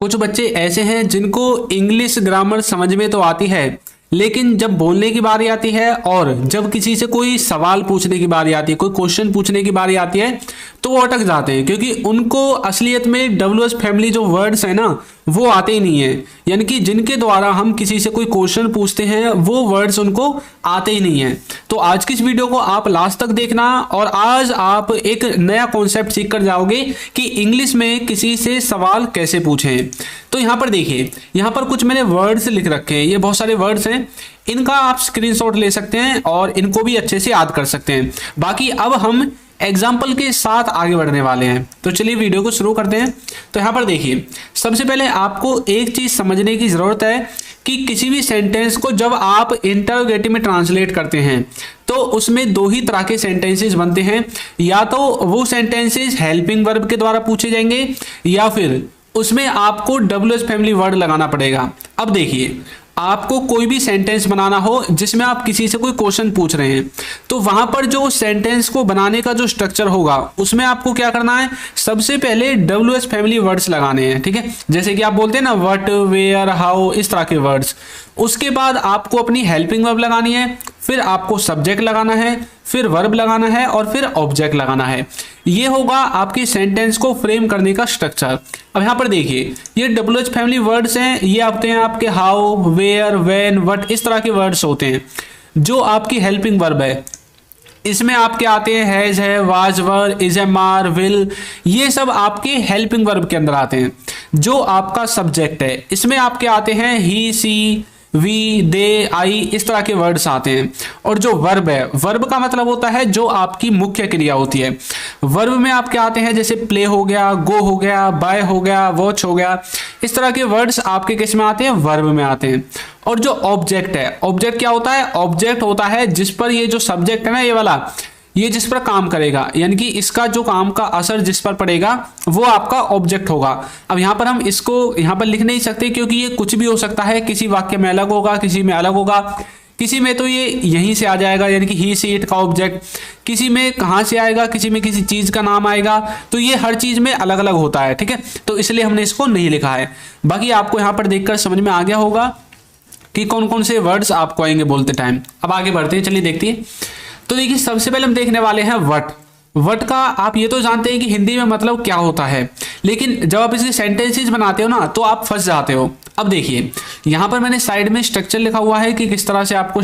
कुछ बच्चे ऐसे हैं जिनको इंग्लिश ग्रामर समझ में तो आती है, लेकिन जब बोलने की बारी आती है और जब किसी से कोई सवाल पूछने की बारी आती है, कोई क्वेश्चन पूछने की बारी आती है, तो वो अटक जाते हैं क्योंकि उनको असलियत में डब्ल्यूएच फैमिली जो वर्ड्स है ना वो आते ही नहीं है। यानी कि जिनके द्वारा हम किसी से कोई क्वेश्चन पूछते हैं वो वर्ड्स उनको आते ही नहीं है। तो आज की इस वीडियो को आप लास्ट तक देखना और आज आप एक नया कॉन्सेप्ट सीख कर जाओगे कि इंग्लिश में किसी से सवाल कैसे पूछें। तो यहाँ पर देखिए, यहाँ पर कुछ मैंने वर्ड्स लिख रखे हैं, ये बहुत सारे वर्ड्स हैं, इनका आप स्क्रीनशॉट ले सकते हैं और इनको भी अच्छे से याद कर सकते हैं। बाकी अब हम एग्जाम्पल के साथ आगे बढ़ने वाले हैं, तो चलिए वीडियो को शुरू करते हैं। तो यहाँ पर देखिए, सबसे पहले आपको एक चीज समझने की जरूरत है कि किसी भी सेंटेंस को जब आप इंटरोगेटिव में ट्रांसलेट करते हैं तो उसमें दो ही तरह के सेंटेंसेस बनते हैं। या तो वो सेंटेंसेस हेल्पिंग वर्ब के द्वारा पूछे जाएंगे या फिर उसमें आपको डब्ल्यूएच फैमिली वर्ड लगाना पड़ेगा। अब देखिए, आपको कोई भी सेंटेंस बनाना हो जिसमें आप किसी से कोई क्वेश्चन पूछ रहे हैं, तो वहां पर जो सेंटेंस को बनाने का जो स्ट्रक्चर होगा उसमें आपको क्या करना है, सबसे पहले डब्ल्यूएच फैमिली वर्ड्स लगाने हैं। ठीक है, जैसे कि आप बोलते हैं ना व्हाट, वेयर, हाउ, इस तरह के वर्ड्स। उसके बाद आपको अपनी हेल्पिंग वर्ब लगानी है, फिर आपको सब्जेक्ट लगाना है, फिर वर्ब लगाना है और फिर ऑब्जेक्ट लगाना है। ये होगा आपकी सेंटेंस को फ्रेम करने का स्ट्रक्चर। अब यहाँ पर देखिए, ये डब्ल्यूएच फैमिली वर्ड्स हैं, ये आते हैं आपके हाउ, वेयर, व्हेन, व्हाट, इस तरह के वर्ड्स होते हैं। जो आपकी हेल्पिंग वर्ब है इसमें आपके आते हैं हैज है, was, were, is, am, are, will, ये सब आपके हेल्पिंग वर्ब के अंदर आते हैं। जो आपका सब्जेक्ट है इसमें आपके आते हैं ही, सी, वी, दे, आई, इस तरह के वर्ड्स आते हैं। और जो वर्ब है, वर्ब का मतलब होता है जो आपकी मुख्य क्रिया होती है। वर्ब में आपके आते हैं जैसे प्ले हो गया, गो हो गया, बाय हो गया, वॉच हो गया, इस तरह के वर्ड्स आपके किस में आते हैं, वर्ब में आते हैं। और जो ऑब्जेक्ट है, ऑब्जेक्ट क्या होता है, ऑब्जेक्ट होता है जिस पर ये जो सब्जेक्ट है ना, ये वाला, ये जिस पर काम करेगा, यानी कि इसका जो काम का असर जिस पर पड़ेगा वो आपका ऑब्जेक्ट होगा। अब यहाँ पर हम इसको यहाँ पर लिख नहीं सकते क्योंकि ये कुछ भी हो सकता है, किसी वाक्य में अलग होगा, किसी में अलग होगा, किसी में तो ये यहीं से आ जाएगा, यानी कि ही, सी, इट का ऑब्जेक्ट, किसी में कहाँ से आएगा, किसी में किसी चीज का नाम आएगा, तो ये हर चीज में अलग अलग होता है। ठीक है, तो इसलिए हमने इसको नहीं लिखा है। बाकी आपको यहाँ पर देखकर समझ में आ गया होगा कि कौन कौन से वर्ड्स आपको आएंगे बोलते टाइम। अब आगे बढ़ते हैं, चलिए देखते हैं। तो देखिए, सबसे पहले हम देखने वाले हैं व्हाट। व्हाट का आप ये तो जानते हैं कि हिंदी में मतलब क्या होता है, लेकिन जब आप इसके सेंटेंसेस बनाते हो ना तो आप फंस जाते हो। अब देखिए, यहाँ पर मैंने साइड में स्ट्रक्चर लिखा हुआ है कि किस तरह से आपको